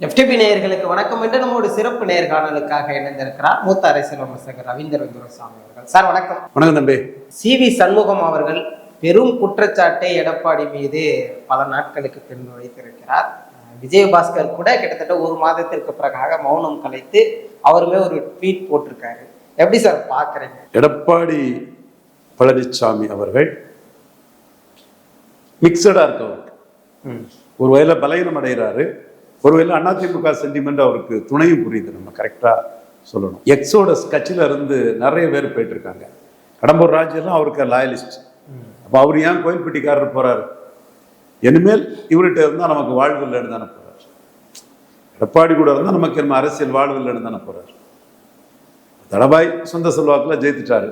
FTP நேயர்களுக்கு வணக்கம் என்று நம்மோட சிறப்பு நேர்காணலுக்காக இணைந்திருக்கிறார் மூத்த அரசியல் விமர்சகர் ரவீந்திர துரைசாமி அவர்கள். சார் வணக்கம். வணக்கம் தம்பி. CV சண்முகம் அவர்கள் பெரும் குற்றச்சாட்டை எடப்பாடி மீது பல நாட்களுக்கு பின் வைத்திருக்கிறார். விஜயபாஸ்கர் கூட கிட்டத்தட்ட ஒரு மாதத்திற்கு பிறகாக மௌனம் கலைத்து அவருமே ஒரு ட்வீட் போட்டிருக்காரு. எப்படி சார் பாக்குறீங்க? எடப்பாடி பழனிசாமி அவர்கள் மிக்சடா இருக்கவர். ஒரு வகையில பலகீனம் அடைகிறாரு, ஒருவேளை அதிமுக சென்டிமெண்ட் அவருக்கு துணையும் புரியுது. நம்ம கரெக்டா சொல்லணும். எக்ஸோடஸ் கட்சியில இருந்து நிறைய பேர் போயிட்டு இருக்காங்க. கடம்பூர் ராஜெல்லாம் அவருக்கு லாயலிஸ்ட். அப்ப அவர் ஏன் கோயில்பட்டிக்காரர் போறாரு? இனிமேல் இவர்கிட்ட இருந்தா நமக்கு வாழ்வு இல்லைன்னு தானே போறாரு. எடப்பாடி கூட இருந்தா நமக்கு என்ன அரசியல் வாழ்வு இல்லைன்னு தானே போறாரு. தடபாய் சொந்த செல்வாக்குல ஜெயித்துட்டாரு.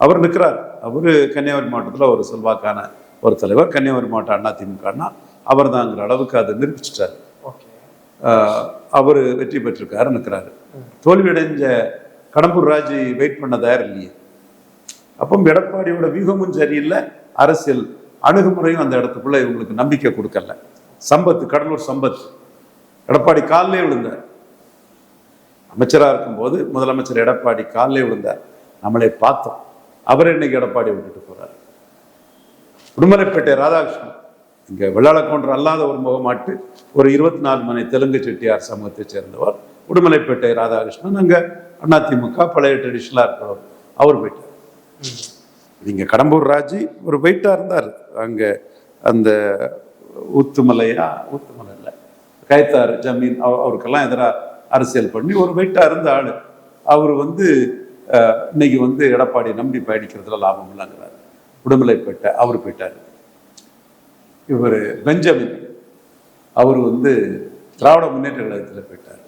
அவர் நிற்கிறார். அவரு கன்னியாகுமரி மாவட்டத்தில் ஒரு செல்வாக்கான ஒரு தலைவர். கன்னியாகுமரி மாவட்டம் அதிமுகனா அவர் தாங்கிற அளவுக்கு அதை நிரூபிச்சிட்டாரு. அவர் வெற்றி பெற்றிருக்காரு, நிற்கிறாரு. தோல்வியடைஞ்ச கடம்பூர் ராஜு வெயிட் பண்ண தயார் இல்லையே. அப்போ எடப்பாடியோட வியூகமும் சரியில்லை, அரசியல் அணுகுமுறையும் அந்த இடத்துக்குள்ள இவங்களுக்கு நம்பிக்கை கொடுக்கல. சம்பத், கடலூர் சம்பத் எடப்பாடி காலிலே விழுந்தார். அமைச்சராக இருக்கும்போது முதலமைச்சர் எடப்பாடி காலிலே விழுந்தார். நம்மளை பார்த்தோம். அவர் இன்னைக்கு எடப்பாடி விட்டுட்டு போறாரு. உடுமலைப்பேட்டை ராதாகிருஷ்ணன் இங்க வெள்ளாளக்கோன்ற அல்லாத ஒரு முகமாட்டு ஒரு 24 மணி தெலுங்கு செட்டியார் சமூகத்தை சேர்ந்தவர். உடுமலைப்பேட்டை ராதாகிருஷ்ணன் அங்க அதிமுக பழைய ட்ரெடிஷனலா இருக்கிறவர். அவர் போயிட்டார். இங்க கடம்பூர் ராஜு ஒரு வெயிட்டா இருந்தார். அங்க அந்த ஊத்துமலை இல்லை கைத்தார் ஜமீன் அவருக்கெல்லாம் எதிராக அரசியல் பண்ணி ஒரு வெயிட்டா இருந்த ஆளு. அவர் இன்னைக்கு எடப்பாடி நம்பி பயணிக்கிறதுல லாபம் இல்லைங்கிறாரு. உடுமலைப்பேட்டை அவர் போயிட்டாரு. இவர் பெஞ்சமின் அவர் திராவிட முன்னேற்ற கழகத்தில் போயிட்டார்.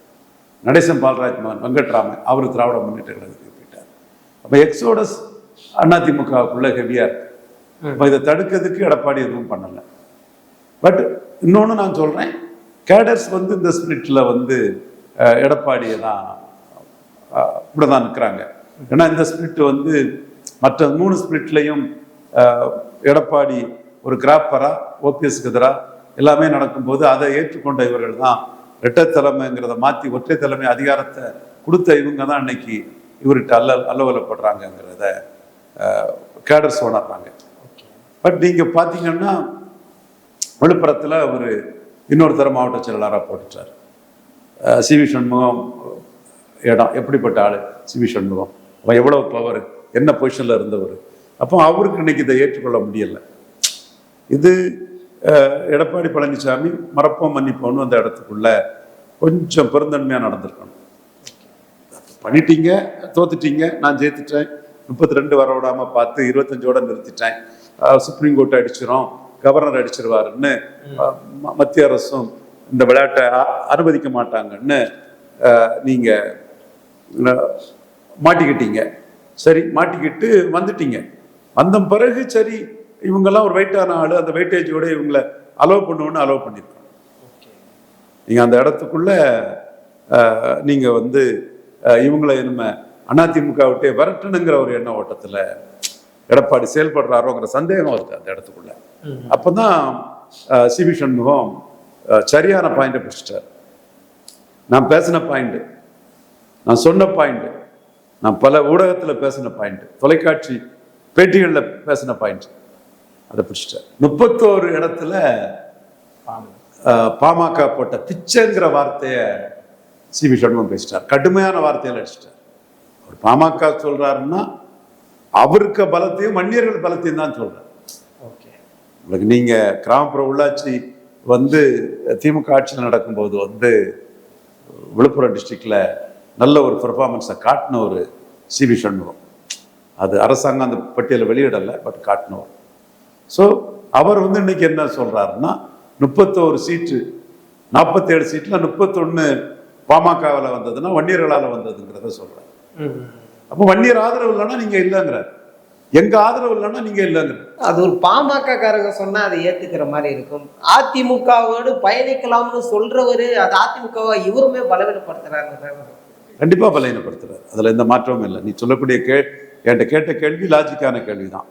நடேசன் பால்ராஜ் மகன் வெங்கட்ராமன் அவர் திராவிட முன்னேற்ற கழகத்தில் போயிட்டார். அப்போ எக்ஸோடஸ் அதிமுகவுக்குள்ள ஹெவியா இருக்கு. அப்போ இதை தடுக்கிறதுக்கு எடப்பாடி எதுவும் பண்ணலை. பட் இன்னொன்று நான் சொல்றேன், கேடர்ஸ் இந்த ஸ்பிரிட்ல எடப்பாடியை தான் இப்படிதான் நிற்கிறாங்க. ஏன்னா இந்த ஸ்பிரிட் மற்ற 3 ஸ்பிரிட்லையும் எடப்பாடி ஒரு கிராப்பரா ஓபிஎஸ்க்கு எதிராக எல்லாமே நடக்கும்போது அதை ஏற்றுக்கொண்ட இவர்கள் தான் இரட்டை தலைமைங்கிறத மாற்றி ஒற்றை தலைமை அதிகாரத்தை கொடுத்த இவங்க தான் இன்னைக்கு இவர்கிட்ட அல்லவலப்படுறாங்கிறத கேடர்ஸ் உணர்றாங்க. பட் நீங்க பார்த்தீங்கன்னா விழுப்புரத்தில் அவர் இன்னொருத்தர மாவட்ட செயலாளராக போட்டுட்டார். CV சண்முகம் இடம் எப்படிப்பட்ட ஆளு CV சண்முகம், அவன் எவ்வளவு பவர், என்ன பொசிஷன்ல இருந்தவர். அப்போ அவருக்கு இன்னைக்கு இதை ஏற்றுக்கொள்ள முடியல. இது எடப்பாடி பழனிசாமி மறப்போம் மன்னிப்போம்னு அந்த இடத்துக்குள்ள கொஞ்சம் பெருந்தன்மையா நடந்திருக்கணும். பண்ணிட்டீங்க, தோத்துட்டீங்க, நான் ஜெயித்துட்டேன், 32 வர விடாம பார்த்து 25ஓட நிறுத்திட்டேன், சுப்ரீம் கோர்ட் அடிச்சிரும், கவர்னர் அடிச்சிருவாருன்னு மத்திய அரசும் இந்த விளையாட்டை அனுமதிக்க மாட்டாங்கன்னு நீங்க மாட்டிக்கிட்டீங்க. சரி, மாட்டிக்கிட்டு வந்துட்டீங்க. வந்த பிறகு சரி இவங்கெல்லாம் ஒரு வெயிட்டான ஆளு, அந்த வெயிட்டேஜோட இவங்களை அலோவ் பண்ணுவோன்னு அலோவ் பண்ணியிருக்கோம். நீங்க அந்த இடத்துக்குள்ள நீங்க இவங்களை நம்ம அதிமுக விட்டே வரட்டணுங்கிற ஒரு எண்ண ஓட்டத்துல எடப்பாடி செயல்படுறாரோங்கிற சந்தேகம் இருக்கு அந்த இடத்துக்குள்ள. அப்பதான் CV சண்முகம் சரியான பாயிண்டை பிடிச்சிட்டார். நான் பேசின பாயிண்ட், நான் சொன்ன பாயிண்ட், நான் பல ஊடகத்துல பேசின பாயிண்ட், தொலைக்காட்சி பேட்டிகள்ல பேசின பாயிண்ட், அதை பிடிச்சிட்டார். 31 இடத்துல பாமக போட்ட பிச்சைங்கிற வார்த்தைய CV சண்முகம் பேசிட்டார். கடுமையான வார்த்தையில அடிச்சிட்டார். அவர் பாமக சொல்றாருன்னா அவருக்கு பலத்தையும் வன்னியர்கள் பலத்தையும் தான் சொல்றாரு. உங்களுக்கு நீங்க கிராமப்புற உள்ளாட்சி திமுக ஆட்சியில் நடக்கும்போது விழுப்புரம் டிஸ்ட்ரிக்ட்ல நல்ல ஒரு பெர்ஃபார்மன்ஸை காட்டின ஒரு CV சண்முகம். அது அரசாங்கம் அந்த பட்டியலை வெளியிடலை, பட் காட்டினவர். ஸோ அவர் இன்னைக்கு என்ன சொல்றாருன்னா 31 சீட்டு 47 சீட்ல 31 பாமகவில் வந்ததுன்னா வன்னியர்களால் வந்ததுங்கிறத சொல்றாரு. அப்போ வன்னியர் ஆதரவு இல்லைன்னா நீங்க இல்லைங்கிறார், எங்க ஆதரவு இல்லைன்னா நீங்க இல்லைங்கிற. அது ஒரு பாமக காரங்க சொன்னா அதை ஏத்துக்கிற மாதிரி இருக்கும். அதிமுகவோடு பயணிக்கலாம்னு சொல்றவரு அது அதிமுகவை இவருமே பலவீனப்படுத்துறாரு. கண்டிப்பா பலவீனப்படுத்துறாரு, அதுல எந்த மாற்றமும் இல்லை. நீ சொல்லக்கூடிய என்கிட்ட கேட்ட கேள்வி லாஜிக்கான கேள்விதான்.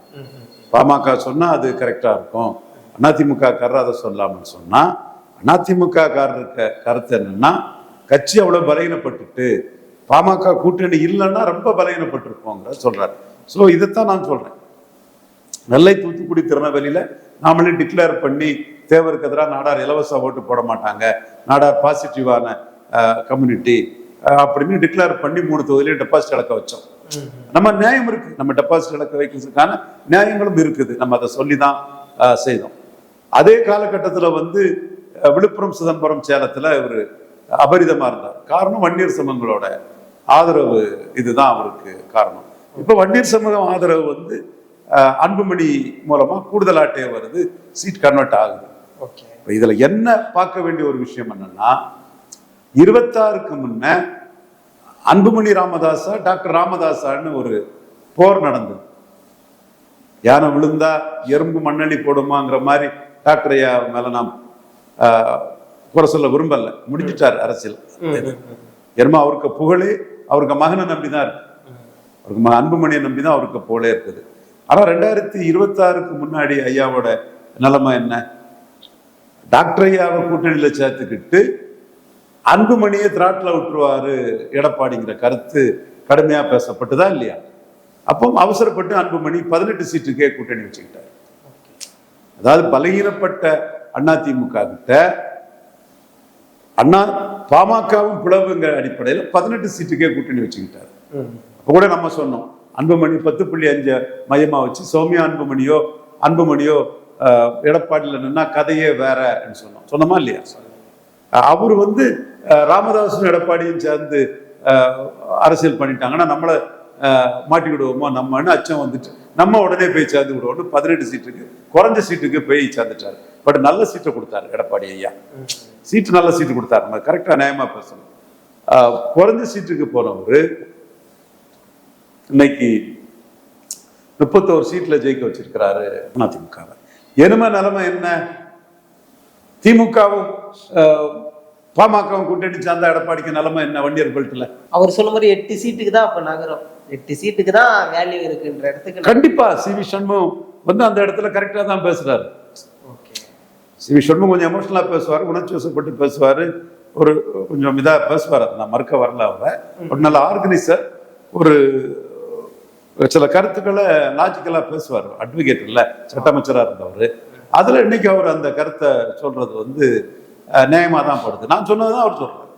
பாமக சொன்னா அது கரெக்டா இருக்கும், அதிமுக அதை சொல்லாமல் சொன்னா அதிமுக காரருக்கு கருத்து என்னன்னா, கட்சி அவ்வளவு பலகீனப்பட்டுட்டு பாமக கூட்டணி இல்லைன்னா ரொம்ப பலகீனப்பட்டிருப்போங்கிற சொல்றாரு. ஸோ இதைத்தான் நான் சொல்றேன். நெல்லை, தூத்துக்குடி, திருநெல்வேலியில நாமளே டிக்ளேர் பண்ணி தேவருக்கு எதிராக நாடார் இலவச ஓட்டு போட மாட்டாங்க, நாடார் பாசிட்டிவான கம்யூனிட்டி அப்படின்னு டிக்ளேர் பண்ணி 3 தொகுதியிலையும் டெபாசிட் இழக்க வச்சோம். நம்ம நியாயம் இருக்கு, நம்ம டெபாசிட் இழக்க வைக்கிறதுக்கான நியாயங்களும் இருக்குது. நம்ம அதை சொல்லிதான் செய்தோம். அதே காலகட்டத்தில் வந்து விழுப்புரம், சிதம்பரம், சேலத்துல இவர் அபரிதமா இருந்தார். காரணம் வன்னியர் சமூகங்களோட ஆதரவு, இதுதான் அவருக்கு காரணம். இப்ப வன்னியர் சமூகம் ஆதரவு வந்து அன்புமணி மூலமா கூடுதலாட்டே வருது, சீட் கன்வெர்ட் ஆகுது. இதுல என்ன பார்க்க வேண்டிய ஒரு விஷயம் என்னன்னா, 26க்கு முன்ன அன்புமணி ராமதாசா டாக்டர் ராமதாசான்னு ஒரு போர் நடந்தது. யானை விழுந்தா எறும்பு மண்ணெண்ணி போடுமாங்கிற மாதிரி டாக்டர் ஐயா மேல நாம் குறை சொல்ல விரும்பல, முடிஞ்சிட்டார் அரசியல். ஏன்னா அவருக்கு புகழே அவருக்கு மகனை நம்பிதான் இருக்கு, அவருக்கு அன்புமணியை நம்பிதான் அவருக்கு புகழே இருக்குது. ஆனா 2026க்கு முன்னாடி ஐயாவோட நிலைமை என்ன? டாக்டர் ஐயாவை கூட்டணியில சேர்த்துக்கிட்டு அன்புமணியை திராட்டில் விட்டுருவாரு எடப்பாடிங்கிற கருத்து கடுமையா பேசப்பட்டுதான் இல்லையா? அப்போ அவசரப்பட்டு அன்புமணி 18 சீட்டுக்கே கூட்டணி வச்சுக்கிட்டார். அதாவது பலகீனப்பட்ட அதிமுக கிட்ட பாமகவும் பிளவுங்கிற அடிப்படையில் 18 சீட்டுக்கே கூட்டணி வச்சுக்கிட்டார். அப்ப கூட நம்ம சொன்னோம், அன்புமணி 10.5 மையமா வச்சு சௌமியா அன்புமணியோ எடப்பாடியில் நின்னா கதையே வேற சொன்னோமா இல்லையா? அவரு வந்து ராமதாசும் எடப்பாடியும் சேர்ந்து அரசியல் பண்ணிட்டாங்கன்னா நம்மளை மாட்டி விடுவோமோ நம்மன்னு அச்சம் வந்துட்டு நம்ம உடனே போய் சேர்ந்து விடுவோம். 18 சீட்டுக்கு குறைஞ்ச சீட்டுக்கு போய் சேர்ந்துட்டாரு. பட் நல்ல சீட்டை கொடுத்தாரு எடப்பாடி ஐயா, சீட்டு நல்ல சீட்டு கொடுத்தாரு. நம்ம கரெக்டா நியாயமா பேசணும். குறைஞ்ச சீட்டுக்கு போனவரு இன்னைக்கு 31 சீட்ல ஜெயிக்க வச்சிருக்கிறாரு அதிமுக. என்னமா நிலைமை என்ன? திமுகவும் பாமகவும் கூட்டணி சார்ந்த எடப்பாடிக்கு நிலைமை என்ன? வன்னியர் பெல்ட்ல அவர் சொல்ல மாதிரி 8 சீட்டுக்கு தான் அப்ப நகரம், 8 சீட்டுக்கு தான் வேல்யூ இருக்குன்ற இடத்துக்கு கண்டிப்பா சிவி சண்முகம் வந்து அந்த இடத்துல கரெக்டா தான் பேசுறாரு. சிவி சண்முகம் கொஞ்சம் எமோஷனலா பேசுவாரு, உணர்ச்சி வசப்பட்டு பேசுவாரு, ஒரு கொஞ்சம் இதா பேசுவார். அதை நான் மறுக்க வரல. அவரை ஒரு நல்ல ஆர்கனைசர், ஒரு சில கருத்துக்களை லாஜிக்கலா பேசுவார். அட்வொகேட் இல்ல, சட்ட அமைச்சரா இருந்தவர். அதுல இன்னைக்கு அவர் அந்த கருத்தை சொல்றது வந்து நியாயமா தான் படுது. நான் சொன்னதுதான் அவர் சொல்றாரு.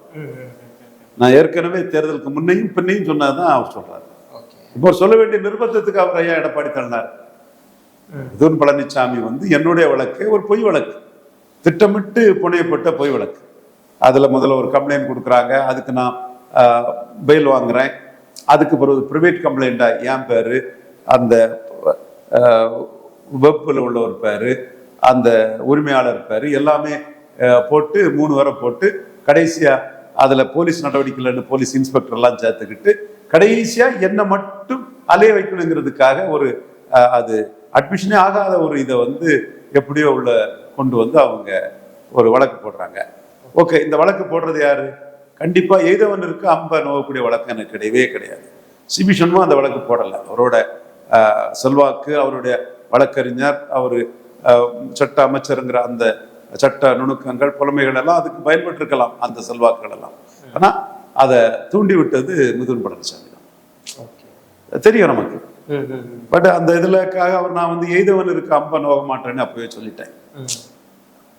நான் ஏற்கனவே தேர்தலுக்கு முன்னையும் பின்னையும் சொன்னதுதான் அவர் சொல்றாரு. இப்போ சொல்ல வேண்டிய நிர்பந்தத்துக்கு அவர் ஐயா எடப்பாடி தள்ளினார். இதுவும் பழனிசாமி வந்து என்னுடைய வழக்கு ஒரு பொய் வழக்கு, திட்டமிட்டு புனையப்பட்ட பொய் வழக்கு. அதுல முதல்ல ஒரு கம்ப்ளைண்ட் கொடுக்குறாங்க, அதுக்கு நான் பெயில் வாங்குறேன். அதுக்கு பிறகு பிரைவேட் கம்ப்ளைண்டா என் பேரு, அந்த வெப்பில் உள்ள ஒரு பேரு, அந்த உரிமையாளர் பேரு எல்லாமே போட்டு 3 வரை போட்டு கடைசியா அதுல போலீஸ் நடவடிக்கைன்னு போலீஸ் இன்ஸ்பெக்டர் எல்லாம் சேர்த்துக்கிட்டு கடைசியா என்ன மட்டும் அலைய வைக்கணுங்கிறதுக்காக ஒரு அது அட்மிஷனே ஆகாத ஒரு இதை வந்து எப்படியோ உள்ள கொண்டு வந்து அவங்க ஒரு வழக்கு போடுறாங்க. ஓகே, இந்த வழக்கு போடுறது யாரு? கண்டிப்பா எய்தவனுக்கு அம்ப நோக்கக்கூடிய வழக்கு எனக்கு கிடையவே கிடையாது. சிபி சண்முகம் அந்த வழக்கு போடலை. அவரோட செல்வாக்கு, அவருடைய வழக்கறிஞர், அவரு சட்ட அமைச்சருங்கிற அந்த சட்ட நுணுக்கங்கள், புலமைகள் எல்லாம் அதுக்கு பயன்பட்டு இருக்கலாம், அந்த செல்வாக்குகள் எல்லாம். ஆனா அதை தூண்டி விட்டது மிதுன் பழனிசாமி தான், தெரியும் நமக்கு. பட் அந்த இதுலக்காக அவர் நான் வந்து எய்தவன் இருக்கு அம்ப நோக மாட்டேன்னு அப்பவே சொல்லிட்டேன்.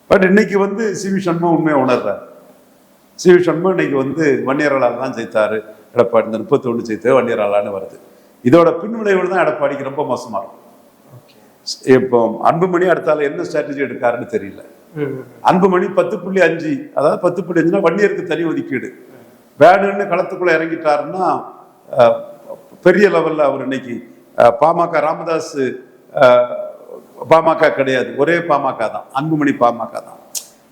பட் இன்னைக்கு வந்து சிவி சண்முகம் உண்மையை உணர்றாரு. சிவி சண்முகம் இன்னைக்கு வந்து வன்னியராளால் தான் ஜெயித்தாரு எடப்பாடி. இந்த 31 ஜெயித்தது வன்னியராளான்னு வருது. இதோட பின்விளைவுகள் தான் எடப்பாடிக்கு ரொம்ப மோசமா இருக்கும். இப்போ அன்புமணி அடுத்தால என்ன ஸ்ட்ராட்டஜி எடுக்காருன்னு தெரியல. அன்புமணி 10.5, அதாவது 10.5 வன்னியருக்கு தனி ஒதுக்கீடு வேணும்னு களத்துக்குள்ள இறங்கிட்டாருன்னா பெரிய லெவல்ல அவர் இன்னைக்கு பாமக ராமதாஸ் பாமக கிடையாது, ஒரே பாமக தான், அன்புமணி பாமக தான்.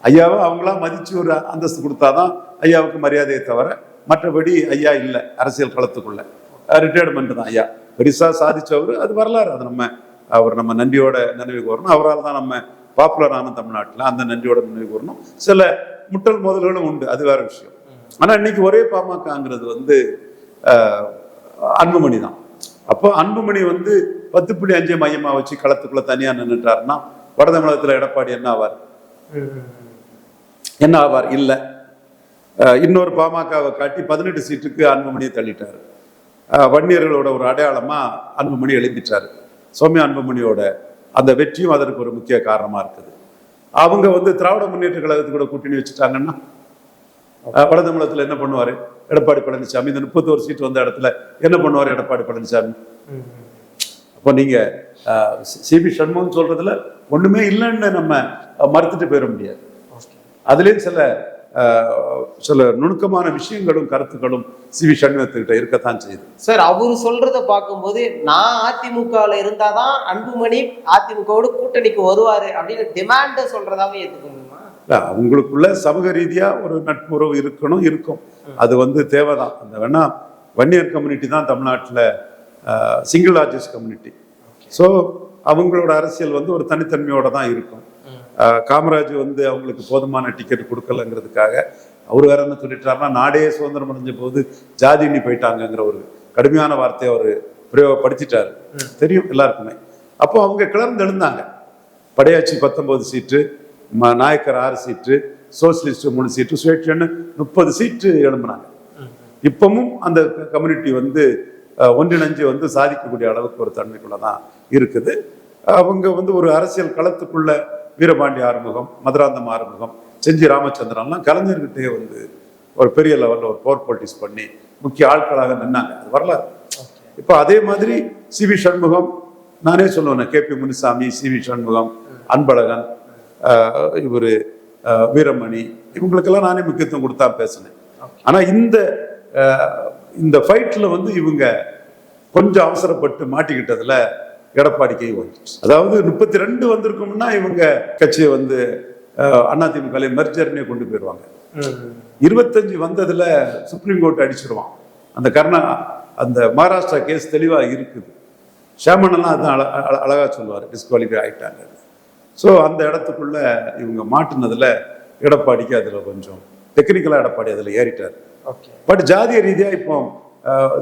ஐயாவை அவங்களா மதிச்சு ஒரு அந்தஸ்து கொடுத்தாதான் ஐயாவுக்கு மரியாதையை தவிர மற்றபடி ஐயா இல்லை அரசியல் களத்துக்குள்ள. ரிட்டையர்மெண்ட் தான் ஐயா, பெருசா சாதிச்சவர், அது வரலாறு. அது நம்ம நன்றியோட நினைவு கூறணும். அவரால் தான் நம்ம பாப்புலரான தமிழ்நாட்டில், அந்த நன்றியோட நினைவு கூறணும். சில முட்டல் மோதல்களும் உண்டு, அது வேற விஷயம். ஆனா இன்னைக்கு ஒரே பாமகங்கிறது வந்து அன்புமணி தான். அப்போ அன்புமணி வந்து 10.5 மையமா வச்சு களத்துக்குள்ள தனியா நின்றுட்டாருன்னா வட தமிழகத்துல எடப்பாடி என்ன ஆவார்? என்ன ஆவார்? இல்லை. இன்னொரு பாமகவை காட்டி 18 சீட்டுக்கு அன்புமணியை தள்ளிட்டாரு. வன்னியர்களோட ஒரு அடையாளமா அன்புமணி எழுதிட்டாரு. சௌமியா அன்புமணியோட அந்த வெற்றியும் அதற்கு ஒரு முக்கிய காரணமா இருக்குது. அவங்க வந்து திராவிட முன்னேற்ற கழகத்துக்கு கூட கூட்டணி வச்சுட்டாங்கன்னா வடதமிழத்துல என்ன பண்ணுவாரு எடப்பாடி பழனிசாமி? இந்த 31 சீட் வந்த இடத்துல என்ன பண்ணுவார் எடப்பாடி பழனிசாமி? அப்போ நீங்க சிபி சண்முகம் சொல்றதுல ஒண்ணுமே இல்லைன்னு நம்ம மறுத்துட்டு போயிட முடியாது. அதுலேயும் சில நுணுக்கமான விஷயங்களும் கருத்துக்களும் சிவி சண்முகத்துக்கிட்ட இருக்கத்தான் செய்யுது. சார், அவரு சொல்றத பார்க்கும்போது நான் அதிமுகவில் இருந்தாதான் அன்புமணி அதிமுகவோடு கூட்டணிக்கு வருவாரு அப்படின்னு டிமாண்ட சொல்றதாவே ஏத்துக்க முடியுமா? அவங்களுக்குள்ள சமூக ரீதியா ஒரு நட்புறவு இருக்கும். அது வந்து தேவைதான். அந்த வேணா வன்னியர் கம்யூனிட்டி தான் தமிழ்நாட்டில் சிங்கிள் லார்ஜஸ்ட் கம்யூனிட்டி. ஸோ அவங்களோட அரசியல் வந்து ஒரு தனித்தன்மையோட தான் இருக்கும். காமராஜ் வந்து அவங்களுக்கு போதுமான டிக்கெட் கொடுக்கலங்கிறதுக்காக அவர் வேற என்ன சொல்லிட்டாருன்னா, நாடே சுதந்திரம் அடைஞ்ச போது ஜாதி எண்ணி போயிட்டாங்கிற ஒரு கடுமையான வார்த்தையை அவர் பிரயோகப்படுத்திட்டாரு. தெரியும் எல்லாருக்குமே. அப்போ அவங்க கிளர்ந்து எழுந்தாங்க. படையாச்சி 19 சீட்டு, நாயக்கர் 6 சீட்டு, சோசியலிஸ்ட் 3 சீட்டு, சுயேட்சைன்னு 30 சீட்டு எழும்பினாங்க. இப்பவும் அந்த கம்யூனிட்டி வந்து ஒன்றிணைஞ்சு வந்து சாதிக்கக்கூடிய அளவுக்கு ஒரு தன்மைக்குள்ளதான் இருக்குது. அவங்க வந்து ஒரு அரசியல் களத்துக்குள்ள வீரபாண்டி ஆறுமுகம், மதுராந்தம் ஆறுமுகம், செஞ்சி ராமச்சந்திரன்லாம் கலைஞர்கிட்டே வந்து ஒரு பெரிய லெவலில் ஒரு பவர் பாலிட்டிக்ஸ் பண்ணி முக்கிய ஆட்களாக நின்னாங்க. அது வரலாறு. இப்போ அதே மாதிரி சிவி சண்முகம், நானே சொல்லுவேன், கேபி முனுசாமி, சிவி சண்முகம், அன்பழகன், இவர் வீரமணி, இவங்களுக்கெல்லாம் நானே முக்கியத்துவம் கொடுத்தா பேசினேன். ஆனால் இந்த ஃபைட்டில் வந்து இவங்க கொஞ்சம் அவசரப்பட்டு மாட்டிக்கிட்டதுல எடப்பாடி கை வந்துச்சு. அதாவது 32 வந்திருக்கும்னா இவங்க கட்சியை வந்து அதிமுக மெர்ஜர்னே கொண்டு போயிடுவாங்க. 25 வந்ததுல சுப்ரீம் கோர்ட் அடிச்சிருவான். அந்த மகாராஷ்டிரா கேஸ் தெளிவா இருக்குது. ஷேமனெல்லாம் அதான் அழகா சொல்லுவார், டிஸ்குவாலிஃபை ஆயிட்டாங்க. ஸோ அந்த இடத்துக்குள்ள இவங்க மாட்டினதுல எடப்பாடிக்கு அதுல கொஞ்சம் டெக்னிக்கலா எடப்பாடி அதுல ஏறிட்டார். பட் ஜாதிய ரீதியா இப்போ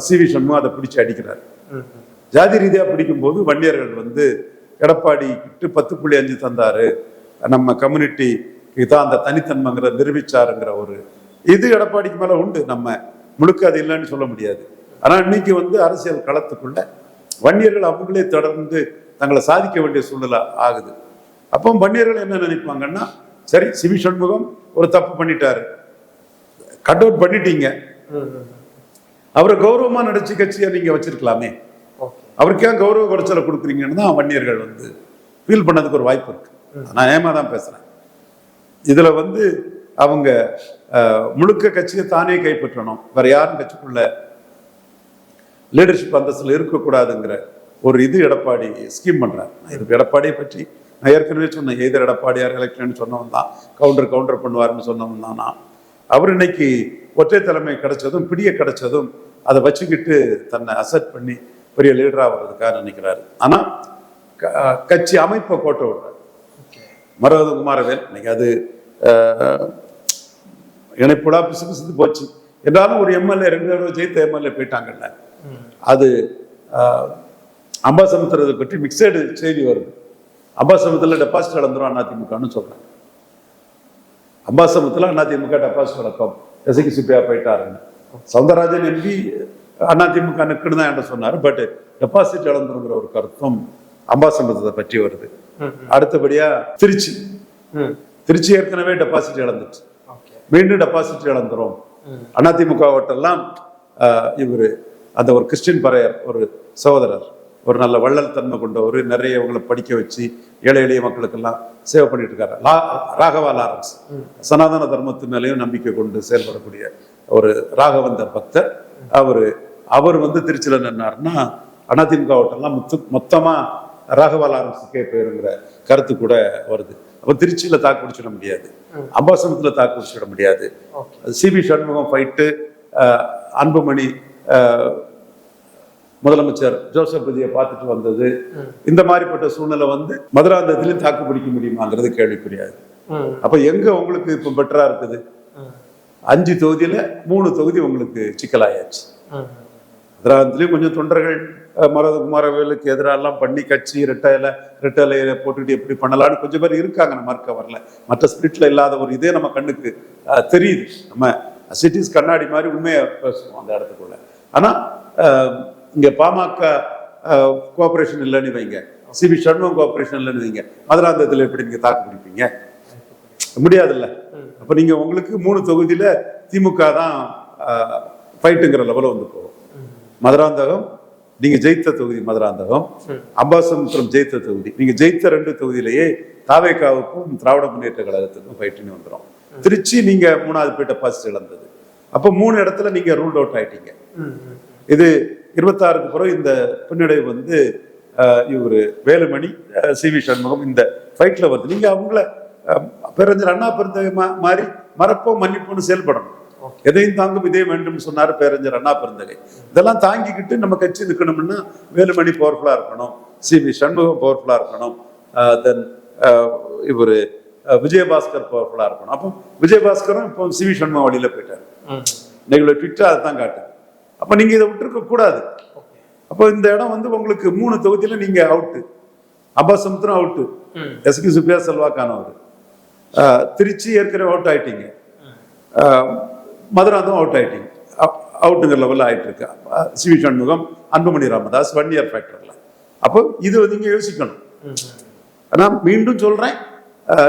சிவி சண்முகம் அதை பிடிச்சு அடிக்கிறார். ஜாதி ரீதியா பிடிக்கும் போது வன்னியர்கள் வந்து எடப்பாடி கிட்ட 10.5 தந்தாரு, நம்ம கம்யூனிட்டிக்கு தான் அந்த தனித்தன்மைங்கிற நிரூபிச்சாருங்கிற ஒரு இது எடப்பாடிக்கு மேல உண்டு. நம்ம முழுக்க அது இல்லைன்னு சொல்ல முடியாது. ஆனா இன்னைக்கு வந்து அரசியல் களத்துக்குள்ள வன்னியர்கள் அவங்களே தொடர்ந்து தங்களை சாதிக்க வேண்டிய சூழ்நிலை ஆகுது. அப்போ வன்னியர்கள் என்ன நினைப்பாங்கன்னா, சரி சிவி சண்முகம் ஒரு தப்பு பண்ணிட்டாரு, கட் அவுட் பண்ணிட்டீங்க, அவரை கௌரவமா நடிச்சு கட்சியை நீங்க வச்சிருக்கலாமே, அவருக்கு ஏன் கௌரவ குறைச்சலை கொடுக்குறீங்கன்னு தான் வன்னியர்கள் வந்து ஃபீல் பண்ணதுக்கு ஒரு வாய்ப்பு இருக்கு. நான் ஏமா தான் பேசுறேன். இதுல வந்து அவங்க முழுக்க கட்சியை தானே கைப்பற்றணும், வேற யாரும் கட்சிக்குள்ள லீடர்ஷிப் அந்தஸ்தில் இருக்கக்கூடாதுங்கிற ஒரு இது எடப்பாடி ஸ்கீம் பண்றாரு. இதுக்கு எடப்பாடியை பற்றி நான் ஏற்கனவே சொன்னேன், எதிர் எடப்பாடியார் எலெக்ஷன் சொன்னவன் தான், கவுண்டர் பண்ணுவாருன்னு சொன்னவன் தான் நான். அவர் இன்னைக்கு ஒற்றை தலைமை கிடைச்சதும் பிடிய கிடைச்சதும் அதை வச்சுக்கிட்டு தன்னை அசெட் பண்ணி பெரிய லீடரா வர்றதுக்காக நினைக்கிறாரு. ஆனா கட்சி அமைப்பை கோட்டை விடுறாரு. மரகத குமாரவேல் இன்னைக்கு அது இணைப்புடா பிசுபிசுத்து போச்சு என்றாலும் ஒரு எம்எல்ஏ 2 தடவை ஜெயித்த எம்எல்ஏ போயிட்டாங்கல்ல. அது அம்பாசமுத்திரத்தை பற்றி மிக்சடு செய்தி வருது. அம்பாசமுத்திரத்தில் டெபாசிட் இழந்துரும் அதிமுகன்னு சொல்றாங்க. அம்பாசமுத்திரத்தில் அதிமுக டெபாசிட் இழக்கம், எசைக்கு சிப்பியா போயிட்டாருன்னு சவுந்தரராஜன் எம்பி அதிமுக நிற்குன்னு தான் என்று சொன்னார். பட் டெபாசிட் இழந்துருங்கிற ஒரு கருத்தும் அம்பாசமுத்திரத்தை பற்றி வருது. அடுத்தபடியா திருச்சி ஏற்கனவே டெபாசிட் இழந்துச்சு, மீண்டும் டெபாசிட் இழந்துரும். அதிமுக ஓட்டெல்லாம் இவர் அந்த ஒரு கிறிஸ்டின் பறையர் ஒரு சகோதரர், ஒரு நல்ல வள்ளல் தன்மை கொண்டவர், நிறைய அவங்களை படிக்க வச்சு ஏழை எளிய மக்களுக்கெல்லாம் சேவை பண்ணிட்டு இருக்காரு. ராகவா லாரன்ஸ் சனாதன தர்மத்து மேலேயும் நம்பிக்கை கொண்டு செயல்படக்கூடிய ஒரு ராகவந்தர் பக்தர். அவர் வந்து திருச்சியில நின்னாருன்னா அதிமுக ஓட்டெல்லாம் மொத்தமா ராகவா லாரன்ஸுக்கே போயிருங்கிற கருத்து கூட வருது. அப்ப திருச்சியில தாக்கு பிடிச்சிட முடியாது, அம்பாசமத்துல தாக்கு பிடிச்சிட முடியாது. சிபி சண்முகம் ஃபைட்டு, அன்புமணி முதலமைச்சர் ஜோசப் பதியை பார்த்துட்டு வந்தது, இந்த மாதிரிப்பட்ட சூழ்நிலை வந்து மதுராந்தகத்திலையும் தாக்கு பிடிக்க முடியுமாங்கிறது கேள்விக்குரியாது. அப்ப எங்க உங்களுக்கு இப்ப பெட்டரா இருக்குது? 5 தொகுதியில 3 தொகுதி உங்களுக்கு சிக்கலாயாச்சு. மதுராந்தகத்திலையும் கொஞ்சம் தொண்டர்கள் குமாரவேலுக்கு எதிராலாம் பண்ணி கட்சி ரெட்டலையில போட்டுட்டு எப்படி பண்ணலாம்னு கொஞ்சம் பேர் இருக்காங்க. நம்ம இருக்க வரல, மற்ற ஸ்பிரிட்ல இல்லாத ஒரு இதே நம்ம கண்ணுக்கு தெரியுது. நம்ம சிட்டிஸ் கண்ணாடி மாதிரி உண்மையை பேசுவோம் அந்த இடத்துக்குள்ள. ஆனா இங்க பாமக கோஆபரேஷன் இல்லைன்னு வைங்க, சிபி சண்முகம் கோஆபரேஷன் இல்லைன்னு வைங்க, மதுராந்தகத்தில் எப்படி நீங்க தாக்கு பிடிப்பீங்க? முடியாதுல்ல. அப்ப நீங்க உங்களுக்கு 3 தொகுதியில திமுக தான் ஃபைட்டுங்கிற லெவலில் வந்து போகும். மதுராந்தகம் நீங்க ஜெயித்த தொகுதி, மதுராந்தகம் அம்பாசமுத்திரம் ஜெயித்த தொகுதி, நீங்க ஜெயித்த 2 தொகுதியிலேயே தாவேகாவுக்கும் திராவிட முன்னேற்ற கழகத்துக்கும் ஃபைட்டுன்னு வந்துடும். திருச்சி நீங்க 3வது பேட்ட பாசிட் இழந்தது. அப்போ 3 இடத்துல நீங்க ரூல்ட் அவுட் ஆயிட்டீங்க. இது 26க்கு பிறகு இந்த பின்னடைவு வந்து இவரு வேலுமணி, சிவி சண்முகம் இந்த ஃபைட்ல வருது. நீங்க அவங்கள பேரறிஞர் அண்ணா பெருந்தகை மாதிரி மறப்போம் மன்னிப்போம்னு செயல்படணும். எதையும் தாங்கும் இதே வேண்டும் சொன்னாரு பேரறிஞர் அண்ணா பெருந்தகை. இதெல்லாம் தாங்கிக்கிட்டு நம்ம கட்சி நிற்கணும்னா வேலுமணி பவர்ஃபுல்லா இருக்கணும், சிவி சண்முகம் பவர்ஃபுல்லா இருக்கணும், தென் இவரு விஜயபாஸ்கர் பவர்ஃபுல்லா இருக்கணும். அப்போ விஜயபாஸ்கரும் இப்போ சிவி சண்முகம் வழியில போயிட்டாரு. இன்னைக்கு ட்விட்டர் அதைத்தான் காட்டுது. அப்ப நீங்க இதை விட்டுருக்க கூடாது. அப்போ இந்த இடம் வந்து உங்களுக்கு 3 தொகுதியில நீங்க அவுட்டு. அம்பாசமுத்திரம் அவுட்டு, எஸ்கி சுப்பியா செல்வாக்கானவர். திருச்சி ஏற்கனவே அவுட் ஆயிட்டீங்க, மதுராந்தகம் அவுட் ஆயிட்டீங்க, அவுட்டுங்கிற லெவலில் ஆயிட்டு இருக்கு. சிவி சண்முகம், அன்புமணி ராமதாஸ் 1 இயர் ஃபேக்டர்ல. அப்போ இது நீங்க யோசிக்கணும். ஆனா மீண்டும் சொல்றேன்,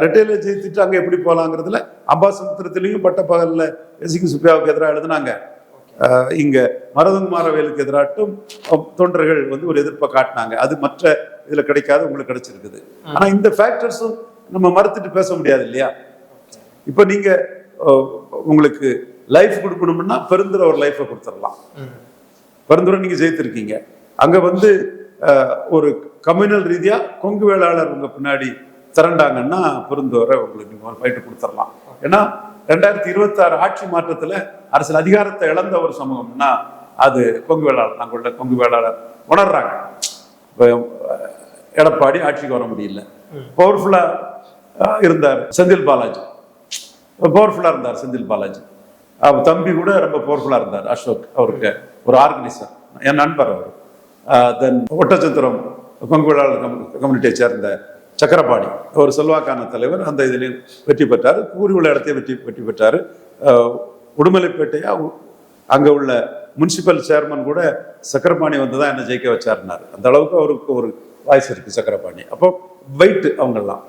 ரெட்டையில ஜெயித்துட்டு அங்க எப்படி போலாங்கிறதுல அம்பாசமுத்திரத்திலையும் பட்டப்பகல்ல எஸ்கி சுப்பியாவுக்கு எதிராக எழுதுனாங்க. இங்க மருதகுமாரவேலுக்கு எதிராட்டும் தொண்டர்கள் வந்து ஒரு எதிர்ப்பை காட்டினாங்க. அது மற்ற இதுல கிடைக்காது, உங்களுக்கு கிடைச்சிருக்குது. ஆனா இந்த ஃபேக்டர்ஸும் நம்ம மறுத்துட்டு பேச முடியாது இல்லையா? இப்ப நீங்க உங்களுக்கு லைஃப் கொடுக்கணும்னா பெருந்துரை ஒரு லைஃபை கொடுத்துடலாம். பெருந்துரை நீங்க ஜெயித்திருக்கீங்க. அங்க வந்து ஒரு கம்யூனல் ரீதியா கொங்கு வேளாளர் உங்க பின்னாடி திரண்டாங்கன்னா பெருந்துரை உங்களுக்கு நீங்க ஒரு ஃபைட்டு கொடுத்துடலாம். ஏன்னா 2026 ஆட்சி மாற்றத்துல அரசியல் அதிகாரத்தை இழந்த ஒரு சமூகம்னா அது கொங்கு வேளாளர். நாங்களுடைய கொங்கு வேளாளர் உணர்றாங்க. எடப்பாடி ஆட்சிக்கு வர முடியல, பவர்ஃபுல்லா இருந்தார் செந்தில் பாலாஜி, பவர்ஃபுல்லா இருந்தார் செந்தில் பாலாஜி. அவர் தம்பி கூட ரொம்ப பவர்ஃபுல்லா இருந்தார் அசோக், அவருக்கு ஒரு ஆர்கனைசர், என் நண்பர் அவர். தென் ஒட்டச்சத்திரம் கொங்கு வேளாளர் கம்யூனிட்டியை சேர்ந்த சக்கரபாணி ஒரு செல்வாக்கான தலைவர், அந்த இதிலையும் வெற்றி பெற்றார். கூறி உள்ள இடத்தையும் வெற்றி பெற்றாரு. உடுமலைப்பேட்டையா அங்க உள்ள முனிசிபல் சேர்மன் கூட சக்கரபாணி வந்துதான் என்ன ஜெயிக்க வச்சாருனாரு. அந்த அளவுக்கு அவருக்கு ஒரு வாய்ஸ் இருக்கு சக்கரபாணி. அப்போ வெயிட் அவங்கெல்லாம்.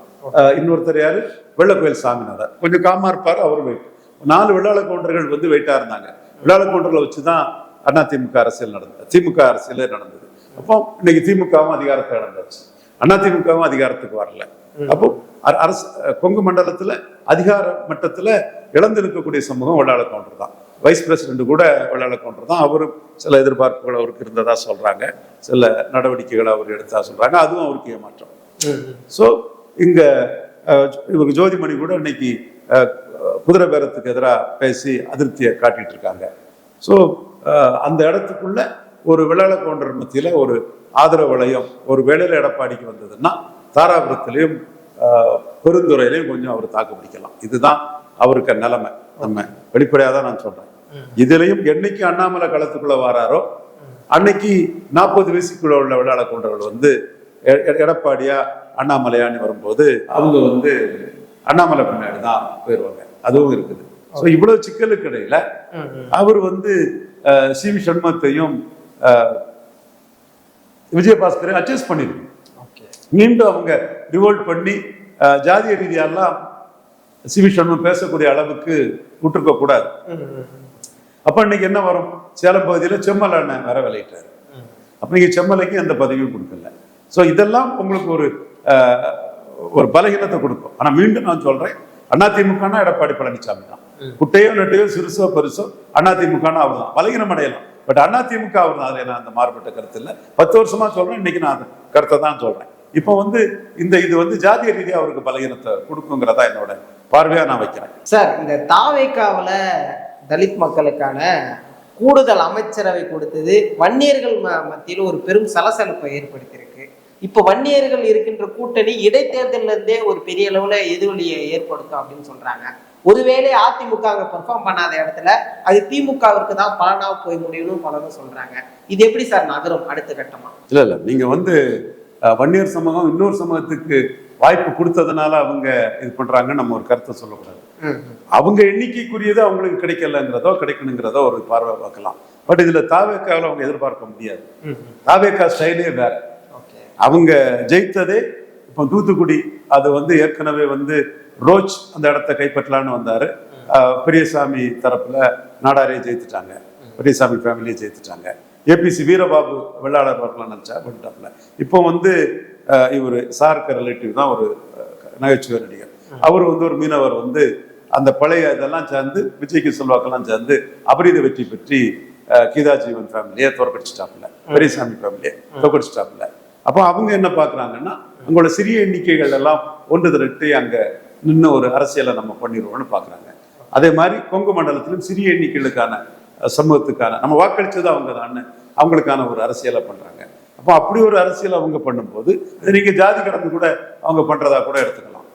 இன்னொருத்தர் யாரு, வெள்ளக்கோயில் சாமிநாதர், கொஞ்சம் காமா இருப்பாரு, அவர் வெயிட். 4 வெள்ளாள கவுண்டர்கள் வந்து வெயிட்டா இருந்தாங்க. வெள்ளாள கவுண்டர்களை வச்சுதான் அதிமுக அரசியல் நடந்தது, திமுக அரசியலே நடந்தது. அப்போ இன்னைக்கு திமுகவும் அதிகாரத்தை இழந்தாச்சு, அதிமுகவும் அதிகாரத்துக்கு வரல. அப்போ அரசு கொங்கு மண்டலத்துல அதிகார மட்டத்துல இழந்து இருக்கக்கூடிய சமூகம் வெள்ளாள கவுண்டர் தான். வைஸ் பிரசிடென்ட் கூட வெள்ளாள கவுண்டர் தான். அவரும் சில எதிர்பார்ப்புகள் அவருக்கு இருந்ததா சொல்றாங்க, சில நடவடிக்கைகளை அவர் எடுத்தா சொல்றாங்க. அதுவும் அவருக்கு ஏமாற்றம். ஸோ இங்க இவங்க ஜோதிமணி கூட இன்னைக்கு குதிரை பேரத்துக்கு எதிராக பேசி அதிருப்தியை காட்டிட்டு இருக்காங்க. ஸோ அந்த இடத்துக்குள்ள ஒரு வெள்ளாள கவுண்டர் மத்தியில ஒரு ஆதரவு வளையம் ஒரு வேளையில எடப்பாடிக்கு வந்ததுன்னா தாராபுரத்திலையும் பெருந்துறையிலையும் கொஞ்சம் அவர் தாக்கு பிடிக்கலாம். இதுதான் அவருக்கு நிலைமை. நம்ம வெளிப்படையாக தான் நான் சொல்றேன். இதுலையும் என்னைக்கு அண்ணாமலை களத்துக்குள்ள வராரோ அன்னைக்கு 40 வயசுக்குள்ள உள்ள வெள்ளாள கவுண்டர்கள் வந்து எடப்பாடியா அண்ணாமலையான்னு வரும்போது அவங்க வந்து அண்ணாமலை பின்னாடி தான் போயிடுவாங்க. அதுவும் இருக்குது. ஸோ இவ்வளவு சிக்கலுக்கு இடையில அவர் வந்து சிவி சண்முகத்தையும் விஜயபாஸ்கரையும் அட்ஜஸ்ட் பண்ணிருக்கு. மீண்டும் அவங்க ரிவோல்ட் பண்ணி ஜாதிய ரீதியெல்லாம் சிவி சண்முகம் பேசக்கூடிய அளவுக்கு விட்டுருக்க கூடாது. அப்ப இன்னைக்கு என்ன வரும், சேலம் பகுதியில செம்மல் அண்ணன் வர விளையிட்டாரு. அப்ப நீங்க செம்மலைக்கு எந்த பதவியும் கொடுக்கல. ஸோ இதெல்லாம் உங்களுக்கு ஒரு பலகீனத்தை கொடுக்கும். ஆனா மீண்டும் நான் சொல்றேன், அதிமுகனா எடப்பாடி பழனிசாமி தான். குட்டையோ நெட்டையோ சிறுசோ பெருசோ அதிமுகனா அவர் தான். பலகீனம் அடையலாம், பட் அதிமுக அவர் தான். அதுல நான் அந்த மாறுபட்ட கருத்து இல்லை. 10 வருஷமா சொல்றேன், இன்னைக்கு நான் அந்த கருத்தை தான் சொல்றேன். இப்போ வந்து இது வந்து ஜாதிய ரீதியா அவருக்கு பலகீனத்தை கொடுக்குங்கிறதா என்னோட பார்வையா நான் வைக்கிறேன். சார், இந்த தாவேக்காவுல தலித் மக்களுக்கான கூடுதல் அமைச்சரவை கொடுத்தது வன்னியர்கள் மத்தியில் ஒரு பெரும் சலசலப்பை ஏற்படுத்தியிருக்கு. இப்ப வன்னியர்கள் இருக்கின்ற கூட்டணி இடைத்தேர்தல்ல இருந்தே ஒரு பெரிய அளவுல எதிரொலியை ஏற்படுத்தும் அப்படின்னு சொல்றாங்க. ஒருவேளை அதிமுக அங்க பெர்ஃபார்ம் பண்ணாத இடத்துல அது திமுகவிற்கு தான் பலனா போய் முடியும்னு பலரும் சொல்றாங்க. இது எப்படி சார் நகரும் அடுத்த கட்டமா? இல்ல நீங்க வந்து வன்னியர் சமூகம் இன்னொரு சமூகத்துக்கு வாய்ப்பு கொடுத்ததுனால அவங்க இது பண்றாங்கன்னு நம்ம ஒரு கருத்தை சொல்லக்கூடாது. அவங்க எண்ணிக்கைக்குரியது அவங்களுக்கு கிடைக்கலங்கிறதோ கிடைக்கணுங்கிறதோ ஒரு பார்வை பார்க்கலாம். பட் இதுல தாவேக்காவில் அவங்க எதிர்பார்க்க முடியாது. தாவேக்கா ஸ்டைலே வேற. அவங்க ஜெயித்ததே இப்போ தூத்துக்குடி, அது வந்து ஏற்கனவே வந்து ரோச் அந்த இடத்த கைப்பற்றலான்னு வந்தாரு. பெரியசாமி தரப்புல நாடாரே ஜெயித்துட்டாங்க, பெரியசாமி ஃபேமிலியை ஜெயித்துட்டாங்க. ஏபிசி வீரபாபு வெள்ளாளர் வரலாம் நினைச்சா பண்ணிட்டாப்ல. இப்போ வந்து இவர் சார்க்க ரிலேட்டிவ் தான், ஒரு நகைச்சுவை நடிகர். அவர் வந்து ஒரு மீனவர் வந்து அந்த பழைய இதெல்லாம் சேர்ந்து விஜய்க்கு செல்வாக்கெல்லாம் சேர்ந்து அபரீத வெற்றி பெற்றி கீதா ஜீவன் ஃபேமிலியை தோற்கடிச்சிட்டாப்புல, பெரியசாமி ஃபேமிலியை தோற்கடிச்சிட்டாப்புல. அப்போ அவங்க என்ன பார்க்குறாங்கன்னா, அவங்களோட சிறிய எண்ணிக்கைகள் எல்லாம் ஒன்று திரட்டி அங்கே நின்று ஒரு அரசியலை நம்ம பண்ணிடுவோம்னு பார்க்குறாங்க. அதே மாதிரி கொங்கு மண்டலத்திலும் சிறிய எண்ணிக்கைகளுக்கான சமூகத்துக்கான நம்ம வாக்களிச்சது அவங்க தான், அவங்களுக்கான ஒரு அரசியலை பண்ணுறாங்க. அப்போ அப்படி ஒரு அரசியல் அவங்க பண்ணும்போது அது நீங்கள் ஜாதி கடந்து கூட அவங்க பண்ணுறதா கூட எடுத்துக்கலாம்.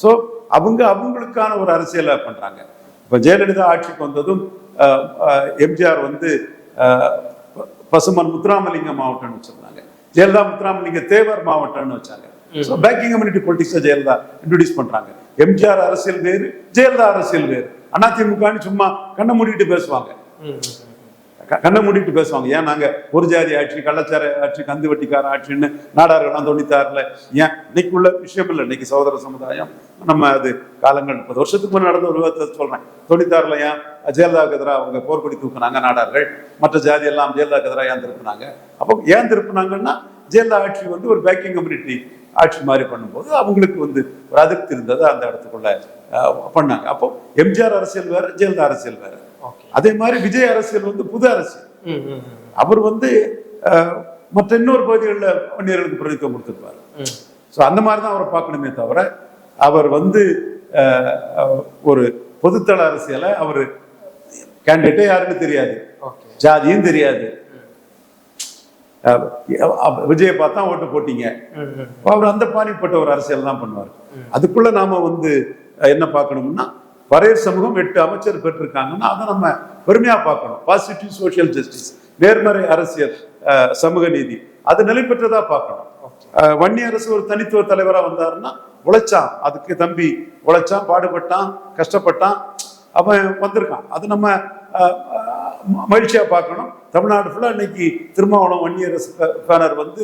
ஸோ அவங்களுக்கான ஒரு அரசியலை பண்ணுறாங்க. இப்போ ஜெயலலிதா ஆட்சிக்கு வந்ததும் எம்ஜிஆர் வந்து பசுமன் முத்துராமலிங்க மாவட்டம்னு வச்சிருந்தாங்க, ஜெயலலிதா முத்துராமலிங்க தேவர் மாவட்டம்னு வச்சாங்க. ஸோ பேக்கிங் கம்யூனிட்டி பொலிட்டிக்ஸை ஜெயலலிதா இன்ட்ரோடியூஸ் பண்றாங்க. எம்ஜிஆர் அரசியல் வேறு, ஜெயலலிதா அரசியல் வேறு. அதிமுகன்னு சும்மா கண்ணை மூடிட்டு பேசுவாங்க, கண்ணை மூடிட்டு பேசுவாங்க. ஏன் நாங்க ஒரு ஜாதி ஆட்சி, கள்ளச்சார ஆட்சி, கந்து வட்டிக்கார ஆட்சின்னு நாடார்கள்லாம் 96ல, ஏன் இன்னைக்கு உள்ள விஷயம் இல்லை. இன்னைக்கு சகோதர சமுதாயம் நம்ம அது காலங்கள் 30 வருஷத்துக்கு முன்னாடி நடந்த ஒரு விதத்தை சொல்றேன். 96ல ஏன் ஜெயலலிதாவுக்கு எதிராக அவங்க போர்க்கொடி தூக்குனாங்க நாடார்கள், மற்ற ஜாதி எல்லாம் ஜெயலலிதாவுக்கு எதிராக ஏன் திருப்பினாங்க? அப்போ ஏன் திருப்பினாங்கன்னா, ஜெயலலிதா ஆட்சி வந்து ஒரு பேக்கிங் கம்யூனிட்டி ஆட்சி மாதிரி பண்ணும்போது அவங்களுக்கு வந்து ஒரு அதிருப்தி இருந்தது, அந்த இடத்துக்குள்ள பண்ணாங்க. அப்போ எம்ஜிஆர் அரசியல் வேற, ஜெயலலிதா அரசியல் வேற. அதே மாதிரி விஜய் அரசியல் வந்து புது அரசியல். அவர் வந்து மற்ற இன்னொரு பகுதிகளில் வன்னியர்களுக்கு பிரதித்துவம் கொடுத்திருப்பாரு. ஸோ அந்த மாதிரி தான் அவரை பார்க்கணுமே தவிர, அவர் வந்து ஒரு பொதுத்தள அரசியலை அவர் கேண்டிடேட்டே யாருன்னு தெரியாது, ஜாதியும் தெரியாது. விஜயை பார்த்தா ஓட்டு போட்டீங்க, அவர் அந்த பாணிப்பட்ட ஒரு அரசியல் தான் பண்ணுவார். அதுக்குள்ள நாம வந்து என்ன பார்க்கணும்னா, பறையர் சமூகம் 8 அமைச்சர் பெற்றிருக்காங்கன்னா அதை நம்ம பெருமையா பார்க்கணும். பாசிட்டிவ் சோசியல் ஜஸ்டிஸ், நேர்மறை அரசியல், சமூக நீதி, அது நிலை பெற்றதா பார்க்கணும். வன்னி அரசு ஒரு தனித்துவ தலைவரா வந்தாருன்னா உழைச்சான், அதுக்கு தம்பி உழைச்சான், பாடுபட்டான், கஷ்டப்பட்டான், அவன் வந்திருக்கான். அது நம்ம மகிழ்ச்சியா பார்க்கணும். தமிழ்நாடு ஃபுல்லா இன்னைக்கு திருமாவளம் வன்னியரசு பேனர் வந்து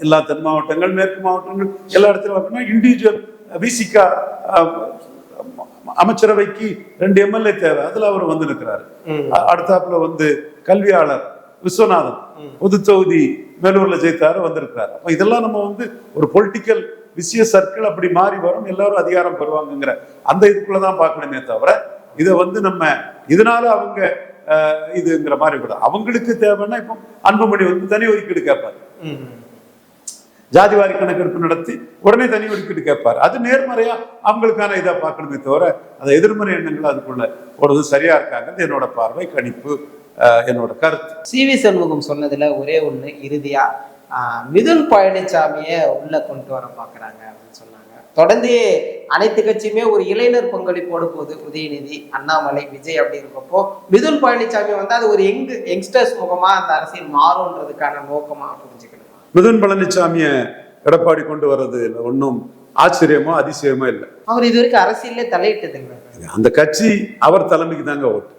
எல்லா தென் மாவட்டங்கள், மேற்கு மாவட்டங்கள் எல்லா இடத்துலையும் பார்க்கணும். இண்டிவிஜுவல் விசிகா அமைச்சரவைக்கு 2 எம்எல்ஏ தேவை, அதுல அவர் வந்து இருக்கிறாரு. அடுத்தாப்புல வந்து கல்வியாளர் விஸ்வநாதன் பொது தொகுதி மேலூர்ல ஜெயித்தாரு, வந்திருக்கிறாரு. அப்ப இதெல்லாம் நம்ம வந்து ஒரு பொலிட்டிக்கல் விஷய சர்க்கிள் அப்படி மாறி வரும், எல்லாரும் அதிகாரம் பெறுவாங்கங்கிற அந்த இதுக்குள்ளதான் பார்க்கணுமே தவிர, இதை வந்து நம்ம இதனால அவங்க இதுங்கிற மாதிரி கூட. அவங்களுக்கு தேவைன்னா இப்போ அன்புமணி வந்து தனி ஒதுக்கீடு கேட்பாரு, ஜாதிவாரி கணக்கெடுப்பு நடத்தி உடனே தனி ஒதுக்கீடு கேட்பாரு. அது நேர்மறையா அவங்களுக்கான இதை பார்க்கணுமே தவிர, அந்த எதிர்மறை எண்ணங்கள் அதுக்குள்ள போடுறது சரியா இருக்காங்க. என்னோட பார்வை, கணிப்பு, என்னோட கருத்து. சிவி சண்முகம் சொன்னதுல ஒரே ஒண்ணு இறுதியா, மிதுன் பழனிசாமியை உள்ள கொண்டு வர பாக்குறாங்க அப்படின்னு சொன்னாங்க. தொடர்ந்து அனைத்து கட்சியுமே ஒரு இளைஞர் பங்களிப்போடு போகுது, உதயநிதி, அண்ணாமலை, விஜய் அப்படி இருக்கப்போ மிதுன் பழனிசாமி வந்து அது ஒரு யங்ஸ்டர்ஸ் முகமா அந்த அரசியல் மாறும்ன்றதுக்கான நோக்கமா புரிஞ்சுக்கணும். மிதுன் பழனிசாமிய எடப்பாடி கொண்டு வர்றது ஒன்றும் ஆச்சரியமோ அதிசயமோ இல்லை. அவர் இது வரைக்கும் அரசியலே தலையிட்டதுங்க. அந்த கட்சி அவர் தலைமைக்கு தாங்க ஓட்டு.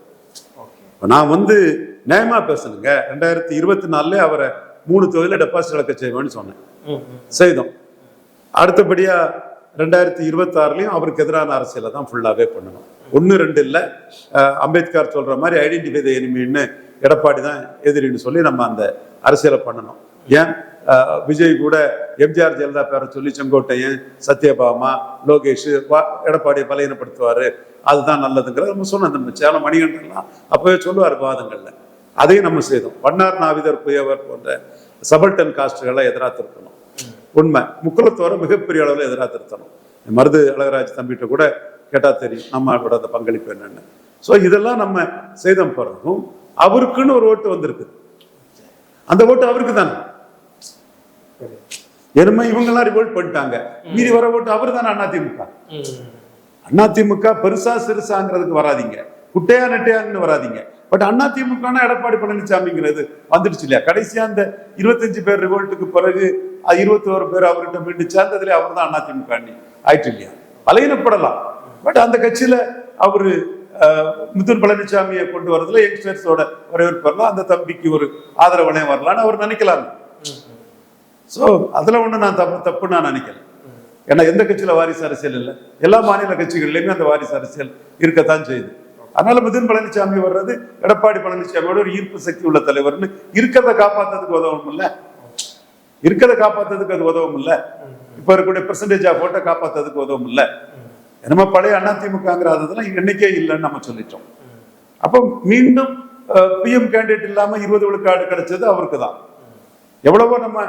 நான் வந்து நியாயமா பேசணுங்க. 2024 அவரை 3 தொகுதியில டெபாசிட் இழக்க செய்வேன்னு சொன்னேன், செய்தோம். அடுத்தபடியா 2026லயும் அவருக்கு எதிரான அரசியலை தான் ஃபுல்லாவே பண்ணணும். 1, 2 இல்லை. அம்பேத்கர் சொல்ற மாதிரி ஐடென்டிஃபை தி எனிமின்னு எடப்பாடி தான் எதிரின்னு சொல்லி நம்ம அந்த அரசியலை பண்ணணும். ஏன் விஜய் கூட எம்ஜிஆர் ஜெயலலிதா பேரை சொல்லி செங்கோட்டையன், சத்யபாமா, லோகேஷ் எடப்பாடியை பலையீனப்படுத்துவாரு, அதுதான் நல்லதுங்கிற நம்ம சொன்னோம். நம்ம சேலம் மணிகண்டன்லாம் அப்பவே சொல்லுவார் வாதங்கள்ல. அதையும் நம்ம செய்தோம். வண்ணார் நாவிதர் புயவர் போன்ற சபல்டன் காஸ்டுகளை எதிராக திருத்தணும். உண்மை. முக்குலத்தோரை மிகப்பெரிய அளவில் எதிராக திருத்தணும். மருது அழகராஜ் தம்பிகிட்ட கூட கேட்டா தெரியும் நம்மளோட அந்த பங்களிப்பு என்னன்னு. ஸோ இதெல்லாம் நம்ம செய்த பிறகும் அவருக்குன்னு ஒரு ஓட்டு வந்திருக்கு. அந்த ஓட்டு அவருக்கு தானே. எருமை இவங்க எல்லாம் ரிவோல்ட் பண்ணிட்டாங்க. மீதி வர ஓட்டு அவர் தானே அதிமுக. அதிமுக பெருசா சிறுசாங்கிறதுக்கு வராதிங்க, குட்டையா நெட்டையாங்கன்னு வராதிங்க. பட் அதிமுக எடப்பாடி பழனிசாமிங்கிறது வந்துடுச்சு இல்லையா? கடைசியா அந்த 25 பேர் ரிவோல்ட்டுக்கு பிறகு 21 பேர் அவர்கிட்ட மீண்டு சேர்ந்ததுல அவர் தான் அதிமுக ஆயிட்டு இல்லையா? பலையினப்படலாம். பட் அந்த கட்சியில அவரு மிதுன் பழனிசாமியை கொண்டு வரதுல யங்ஸ்டர்ஸோட வரவேற்பு வரலாம், அந்த தம்பிக்கு ஒரு ஆதரவனே வரலான்னு அவர் நினைக்கலாம். ஸோ அதுல ஒண்ணு நான் தப்புன்னு நான் நினைக்கல. ஏன்னா எந்த கட்சியில வாரிசு அரசியல் இல்லை, எல்லா மாநில கட்சிகள்லயுமே அந்த வாரிசு அரசியல் இருக்கத்தான் செய்யுது. அதனால மிதுன் பழனிசாமி வர்றது எடப்பாடி பழனிசாமியோட ஒரு ஈர்ப்பு சக்தி உள்ள தலைவர்னு இருக்கிறத காப்பாத்துறதுக்கு உதவும் இல்ல, இருக்கிறத காப்பாத்துறதுக்கு அது உதவும் இல்ல, இப்ப இருக்கக்கூடிய பெர்சன்டேஜ் ஆஃப் ஓட்டை காப்பாத்துறதுக்கு உதவும் இல்ல. நம்ம பழைய அதிமுகங்கிறதுலாம் இன்னைக்கே இல்லைன்னு நம்ம சொல்லிட்டோம். அப்போ மீண்டும் பிஎம் கேண்டிடேட் இல்லாம 20 விழுக்காடு கிடைச்சது அவருக்கு தான். எவ்வளவோ நம்ம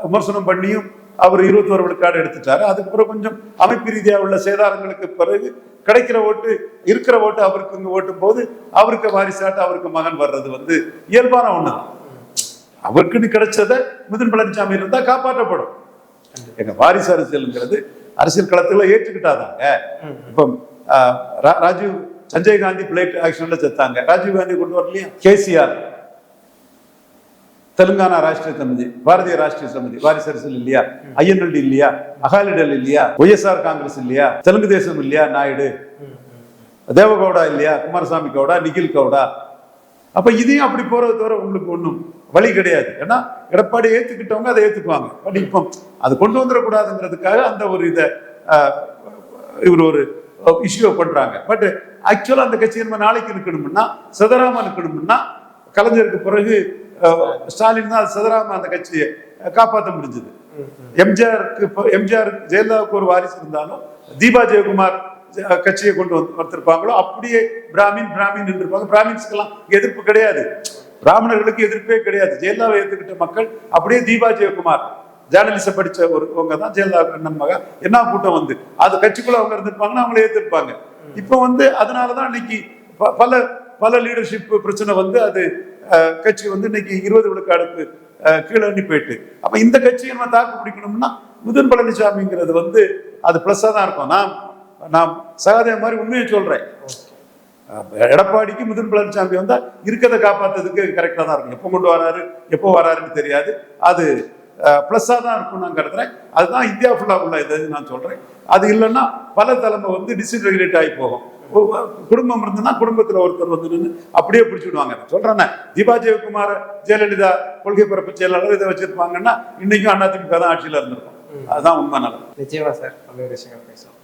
விமர்சனம் பண்ணியும் அவர் 21 விழுக்காடு எடுத்துட்டாரு. அதுக்கப்புறம் கொஞ்சம் அமைப்பு ரீதியாக உள்ள சேதாரங்களுக்கு பிறகு கிடைக்கிற ஓட்டு, இருக்கிற ஓட்டு அவருக்கு இங்க ஓட்டும் போது அவருக்கு வாரிசாட்டு அவருக்கு மகன் வர்றது இயல்பான ஒண்ணுதான். அவருக்குன்னு கிடைச்சத மிதுன் பழனிசாமி இருந்தா காப்பாற்றப்படும். எங்க வாரிசு அரசியல்ங்கிறது அரசியல் களத்துல ஏற்றுக்கிட்டாதாங்க. இப்ப ராஜீவ் சஞ்சய் காந்தி பிளேட் ஆக்ஷன்ல செத்தாங்க, ராஜீவ் காந்தி கொண்டு வரலையா? கேசிஆர் தெலுங்கானா ராஷ்டிரிய சமிதி, பாரதிய ராஷ்டிரிய சமிதி வாரிசு அரசியல் இல்லையா? ஐஎன்எல்டி இல்லையா? அகாலிடல் இல்லையா? ஒய்எஸ்ஆர் காங்கிரஸ் இல்லையா? தெலுங்கு தேசம் இல்லையா? நாயுடு, தேவகவுடா இல்லையா? குமாரசாமி கவுடா, நிகில் கவுடா. அப்ப இதையும் அப்படி போறது தவிர உங்களுக்கு ஒண்ணும் வழி கிடையாது. ஏன்னா எடப்பாடி ஏத்துக்கிட்டவங்க அதை ஏத்துக்குவாங்க. பட் இப்போ அது கொண்டு வந்துடக்கூடாதுங்கிறதுக்காக அந்த ஒரு இதை இவர் ஒரு இஷ்யூ பண்றாங்க. பட் ஆக்சுவலா அந்த கட்சி நம்ம நாளைக்கு இருக்கணும்னா, சிதறாம இருக்கணும்னா, கலைஞருக்கு பிறகு ஸ்டாலின் தான் சிதறாம அந்த கட்சியை காப்பாற்ற முடிஞ்சது. எம்ஜிஆர் ஜெயலலிதாவுக்கு ஒரு வாரிசு இருந்தாலும் தீபா ஜெயக்குமார் கட்சியை கொண்டு வந்திருப்பாங்களோ அப்படியே பிராமின் இருப்பாங்க. பிராமின்ஸ்க்கெல்லாம் எதிர்ப்பு கிடையாது, பிராமணர்களுக்கு எதிர்ப்பே கிடையாது. ஜெயலலிதாவை ஏற்றுக்கிட்ட மக்கள் அப்படியே தீபா ஜெயக்குமார் ஜேர்னலிஸ்ட படிச்ச ஒருவங்க தான் ஜெயலலிதா அண்ணன் மகா. என்ன கூட்டம் அது கட்சிக்குள்ள அவங்க இருந்திருப்பாங்கன்னா அவங்கள ஏற்றிருப்பாங்க. இப்போ அதனாலதான் இன்னைக்கு பல லீடர்ஷிப் பிரச்சனை அது கட்சி இன்னைக்கு 20 விழுக்காடுக்கு கீழே அண்ணி போயிட்டு. அப்ப இந்த கட்சியை நம்ம தாக்கு பிடிக்கணும்னா மிதுன் பழனிசாமிங்கிறது அது பிளஸ்ஸா தான் இருக்கும். நான் சகாதேவ மாதிரி உண்மையை சொல்றேன். எடப்பாடிக்கு மிதுன் பழனிசாமி இருக்கிறத காப்பாத்துறதுக்கு கரெக்டா தான் இருக்கும். எப்போ கொண்டு வராரு எப்போ வராருன்னு தெரியாது, அது பிளஸ்ஸா தான் இருக்கும் நான் கருதுறேன். அதுதான் இந்தியா ஃபுல்லா உள்ள இது நான் சொல்றேன். அது இல்லைன்னா பல தலைமை டிஸ்இன்டெகிரேட் ஆகி போகும். குடும்பம் இருந்ததுன்னா குடும்பத்துல ஒருத்தர் நின்று அப்படியே பிடிச்சுடுவாங்க. சொல்றேன், தீபா ஜெயக்குமார் ஜெயலலிதா கொள்கை பரப்பு செயலாளர் இதை வச்சிருப்பாங்கன்னா இன்னைக்கும் அதிமுக தான் ஆட்சியில இருந்திருக்கும். அதுதான் உண்மை. நல்லது. நிச்சயமா சார், நல்ல விஷயங்கள் பேசலாம்.